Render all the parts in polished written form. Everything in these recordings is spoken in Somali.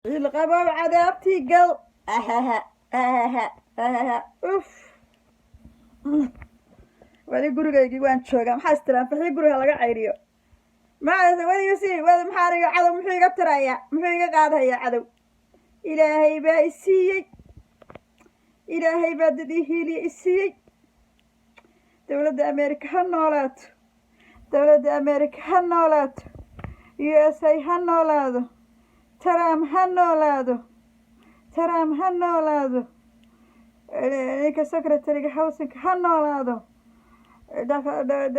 القباب عذابتي قل أهها أهها أهها أوف ولي قرقايقي وان شوقا محاستران فحي قرقا لقا عيريو معاذا ولي يسي وذا محاريو عدو محيقا ترايا محيقا قادها يا عدو إلهي با إسيي إلهي با دديهيلي إسيي دولة أمريكا هالنولات دولة أمريكا هالنولات USA هالنولادو ترام هالنولادو ترام هالنولادو نيكا سكرتريك حوسك هالنولادو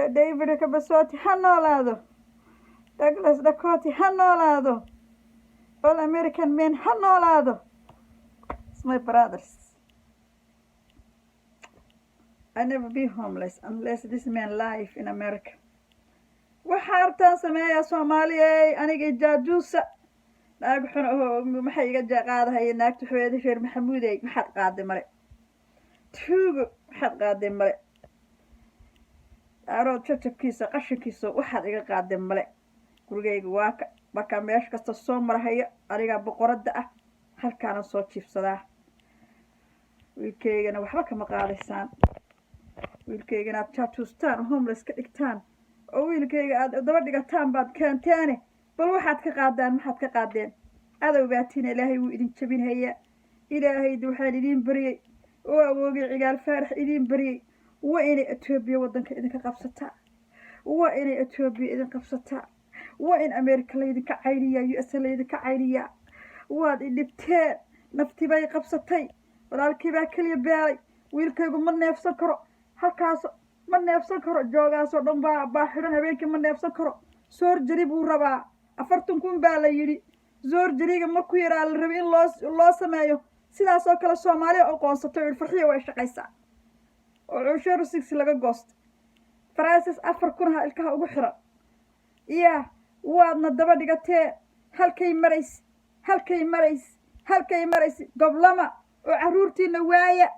ديفيد كبسوتي هالنولادو دوغلاس داكوتي هالنولادو all American men هالنولادو It's my brothers I never be homeless unless this man live in America وحارتان سمايا سوماليا أنا جاجوسة naag xun oo maxay iga qaadahay naagta xweedi sheer maxamuuday maxad qaaday mare tuugo maxad qaaday mare arood jajabkiisa qashinkiisa waxaad iga qaaday male gurigayga waa ka marka meesh kasta soo marhayo aniga boqorada ah halkaana soo jiifsadaa wiilkeygana waxba kama qaadaysaan wiilkeygana aad jaatustaan homeless ka dhigtaan oo wiilkeyga aad daba dhigataan baad keentaane bal waxaad ka qaadaan maxaad ka qaadeen adow baatina ilaahay wuu idin jabinhayaa ilaahaydu waxaan idin bariyey oo awoogay cigaal faarax idin bariyey waa inay Ethiopia wadanka idinka qabsataa waa inay Ethiopia idin qabsataa waa in America laydinka cayriyaa US laydinka cayriyaa waad idibteen nafti bay qabsatay walaalkii baa kaliya beelay wiilkaygu ma neefsan karo halkaas ma neefsan karo joogaasoo dhan baa xiran habeenkii ma neefsan karo soor jari buu rabaa 40 kun baa la yiri zoor jariga markuu yaraa la rabay in loo sameeyo sidaas oo kale Soomaaliya oo qoonsatay in farxiyo way shaqaysaa oo cushur 6 laga goosto Francis 4 kun ha ilkaha ugu xiran waadna daba dhigatee halkay marays goblama oo caruurtiina waaya